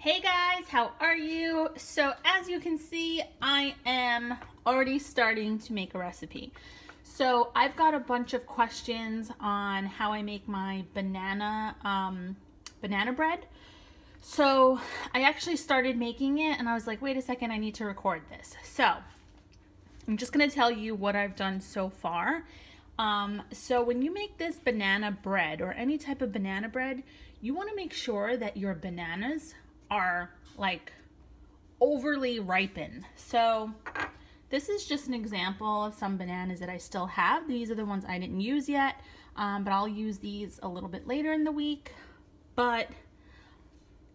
Hey guys, how are you? So as you can see, I am already starting to make a recipe. So I've got a bunch of questions on how I make my banana bread. So I actually started making it and I was like, wait a second, I need to record this. So I'm just gonna tell you what I've done so far. So when you make this banana bread or any type of banana bread, you wanna make sure that your bananas are like overly ripened. So this is just an example of some bananas that I still have. These are the ones I didn't use yet, but I'll use these a little bit later in the week. But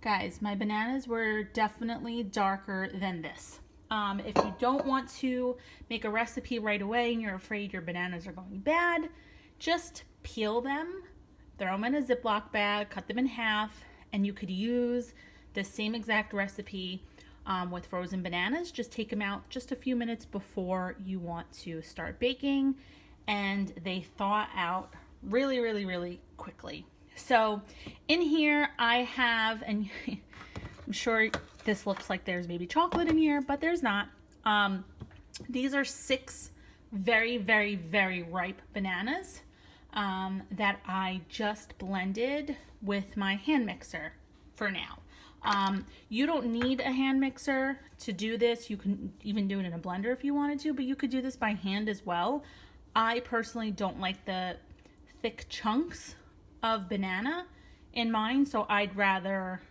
guys, my bananas were definitely darker than this. If you don't want to make a recipe right away and you're afraid your bananas are going bad, just peel them, throw them in a Ziploc bag, cut them in half, and you could use the same exact recipe with frozen bananas. Just take them out just a few minutes before you want to start baking, and they thaw out really, really, really quickly. So in here I have, and I'm sure this looks like there's maybe chocolate in here, but there's not. These are 6 very, very, very ripe bananas that I just blended with my hand mixer for now. You don't need a hand mixer to do this. You can even do it in a blender if you wanted to, but you could do this by hand as well. I personally don't like the thick chunks of banana in mine, so I'd rather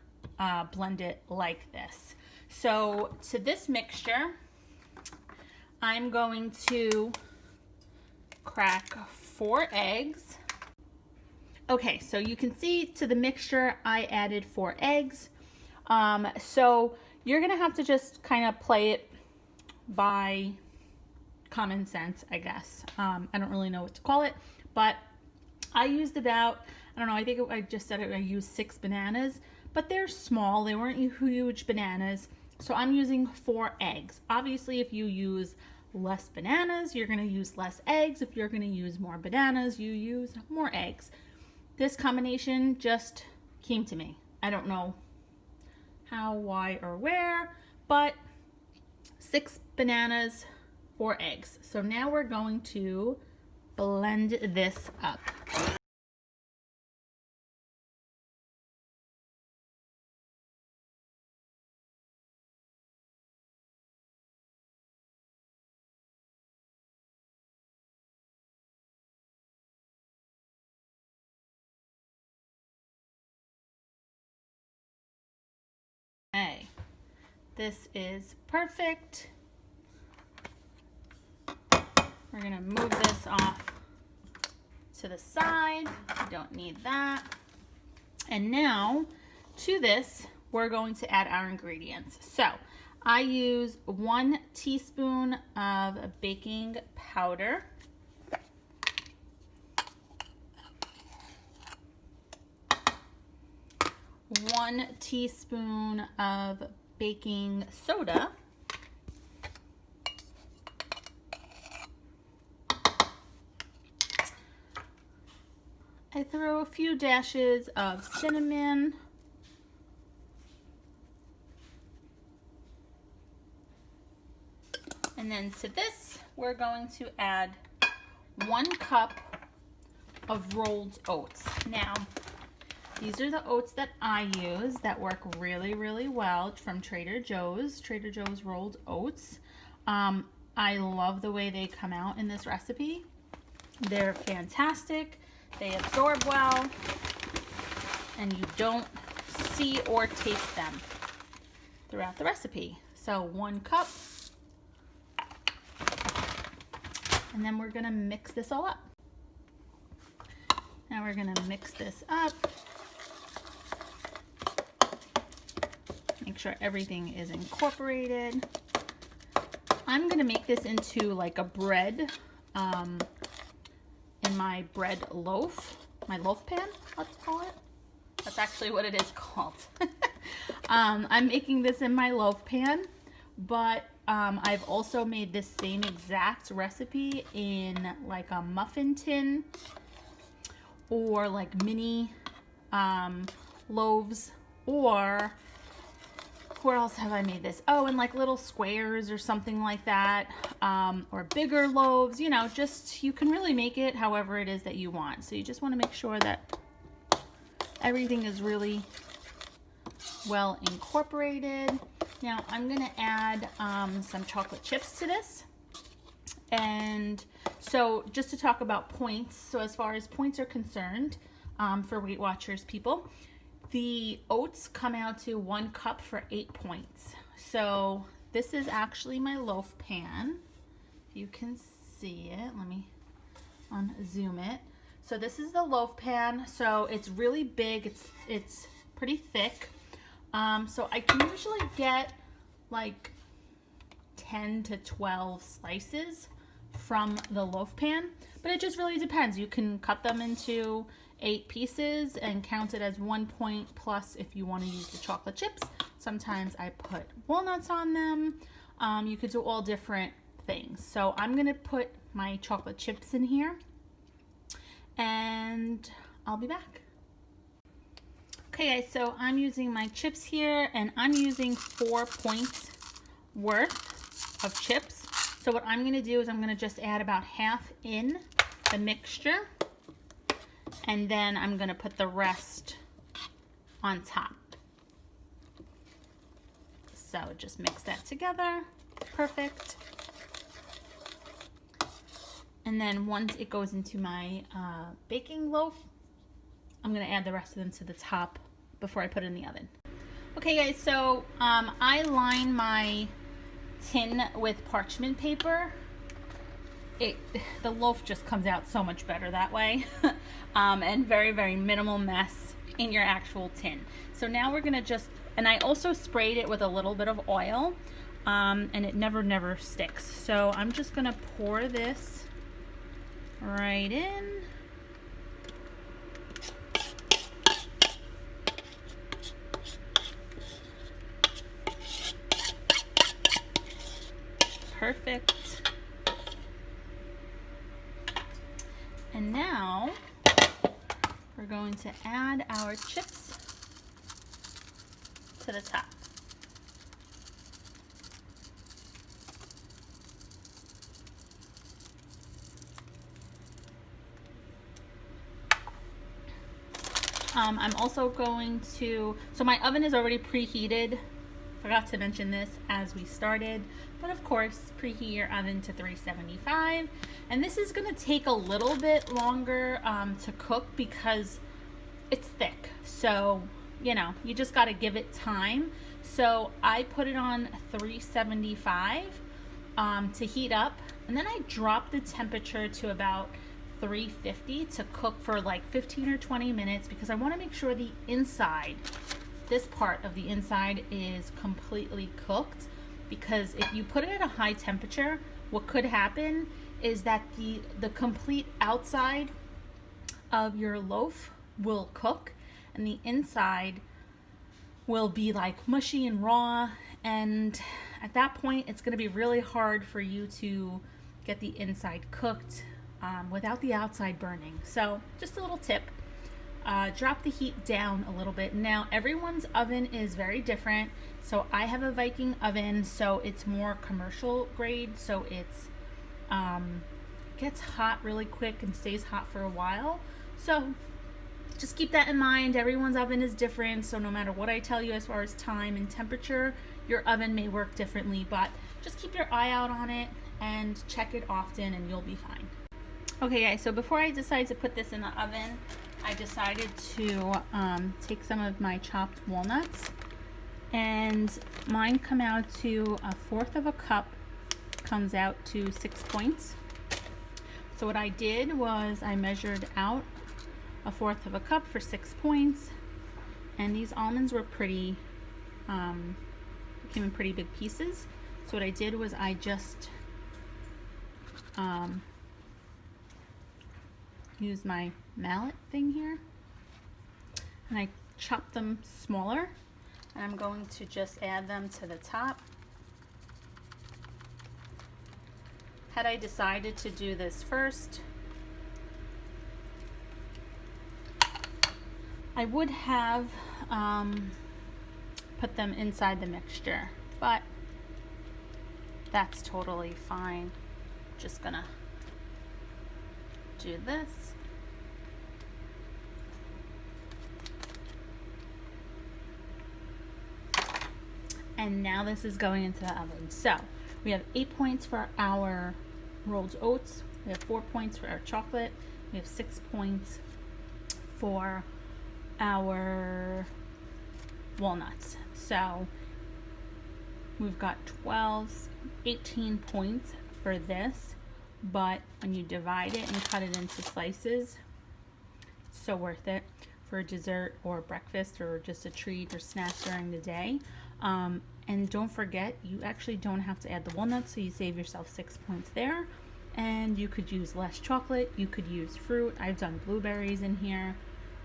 blend it like this. So to this mixture, I'm going to crack 4 eggs. Okay, so you can see to the mixture I added 4 eggs. So you're gonna have to just kind of play it by common sense, I guess. I don't really know what to call it, but I used about, I don't know, I think I just said I used 6 bananas, but they're small. They weren't huge bananas. So I'm using 4 eggs. Obviously, if you use less bananas, you're gonna use less eggs. If you're gonna use more bananas, you use more eggs. This combination just came to me. I don't know how, why, or where, but 6 bananas, 4 eggs. So now we're going to blend this up. Okay, this is perfect. We're gonna move this off to the side. We don't need that. And now to this, we're going to add our ingredients. So I use 1 teaspoon of baking powder. 1 teaspoon of baking soda. I throw a few dashes of cinnamon. And then to this, we're going to add 1 cup of rolled oats. Now, these are the oats that I use that work really, really well from Trader Joe's rolled oats. I love the way they come out in this recipe. They're fantastic. They absorb well, and you don't see or taste them throughout the recipe. So 1 cup, and then we're gonna mix this all up. Now we're gonna mix this up. Make sure everything is incorporated. I'm gonna make this into like a bread in my bread loaf, my loaf pan, let's call it. That's actually what it is called. I'm making this in my loaf pan, but I've also made this same exact recipe in like a muffin tin or like mini loaves, or where else have I made this? Oh, in like little squares or something like that, or bigger loaves, you know, just, you can really make it however it is that you want. So you just want to make sure that everything is really well incorporated. Now I'm going to add some chocolate chips to this. And so just to talk about points, so as far as points are concerned, for Weight Watchers people, the oats come out to 1 cup for 8 points. So this is actually my loaf pan. If you can see it, let me zoom it. So this is the loaf pan. So it's really big. It's pretty thick. So I can usually get like 10 to 12 slices from the loaf pan, but it just really depends. You can cut them into 8 pieces and count it as 1 point, plus if you want to use the chocolate chips. Sometimes I put walnuts on them. You could do all different things. So I'm gonna put my chocolate chips in here and I'll be back. Okay guys, so I'm using my chips here and I'm using 4 points worth of chips. So what I'm gonna do is I'm gonna just add about half in the mixture, and then I'm gonna put the rest on top. So just mix that together, perfect. And then once it goes into my baking loaf, I'm gonna add the rest of them to the top before I put it in the oven. Okay guys, so I line my tin with parchment paper. The loaf just comes out so much better that way. And very, very minimal mess in your actual tin. So now we're gonna just, and I also sprayed it with a little bit of oil, and it never sticks. So I'm just gonna pour this right in. Perfect. And now we're going to add our chips to the top. I'm also going to, so my oven is already preheated. Forgot to mention this as we started, but of course preheat your oven to 375, and this is going to take a little bit longer to cook because it's thick, so you know, you just got to give it time. So I put it on 375 to heat up, and then I drop the temperature to about 350 to cook for like 15 or 20 minutes because I want to make sure the inside, this part of the inside, is completely cooked. Because if you put it at a high temperature, what could happen is that the complete outside of your loaf will cook and the inside will be like mushy and raw, and at that point it's going to be really hard for you to get the inside cooked without the outside burning. So just a little tip. Drop the heat down a little bit. Now everyone's oven is very different. So I have a Viking oven, so it's more commercial grade, so it's gets hot really quick and stays hot for a while. So just keep that in mind. Everyone's oven is different, so no matter what I tell you as far as time and temperature, your oven may work differently, but just keep your eye out on it and check it often and you'll be fine. Okay guys, so before I decide to put this in the oven, I decided to take some of my chopped walnuts, and mine come out to 1/4 of a cup, comes out to 6 points. So what I did was I measured out 1/4 of a cup for 6 points, and these almonds were pretty, came in pretty big pieces. So what I did was I just use my mallet thing here and I chop them smaller, and I'm going to just add them to the top. Had I decided to do this first, I would have put them inside the mixture, but that's totally fine. Just gonna do this. And now this is going into the oven. So we have 8 points for our rolled oats. We have 4 points for our chocolate. We have 6 points for our walnuts. So we've got 18 points for this, but when you divide it and cut it into slices, so worth it for dessert or breakfast or just a treat or snack during the day. And don't forget, you actually don't have to add the walnuts, so you save yourself 6 points there. And you could use less chocolate, you could use fruit. I've done blueberries in here,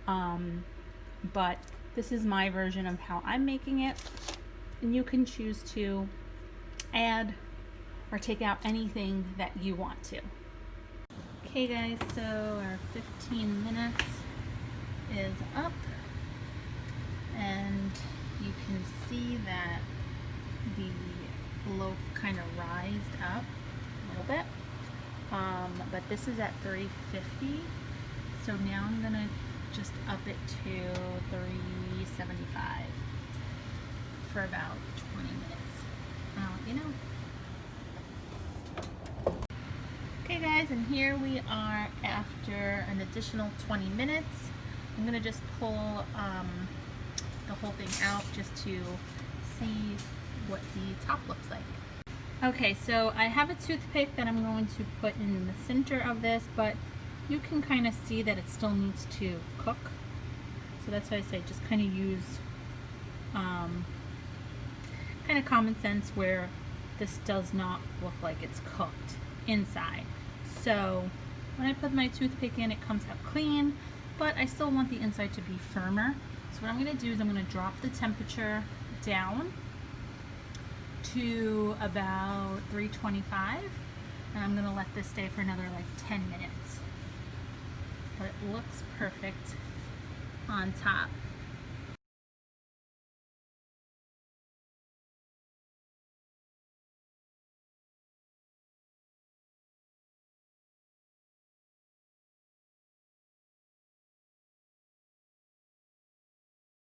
but this is my version of how I'm making it, and you can choose to add or take out anything that you want to. Okay guys, so our 15 minutes is up, and you can see that the loaf kind of rised up a little bit, but this is at 350, so now I'm gonna just up it to 375 for about 20 minutes. You know. Okay guys, and here we are after an additional 20 minutes. I'm gonna just pull the whole thing out just to see what the top looks like. Okay, so I have a toothpick that I'm going to put in the center of this, but you can kind of see that it still needs to cook. So that's why I say just kind of use kind of common sense where this does not look like it's cooked inside. So when I put my toothpick in, it comes out clean, but I still want the inside to be firmer. So what I'm going to do is I'm going to drop the temperature down to about 325, and I'm going to let this stay for another like 10 minutes. But it looks perfect on top.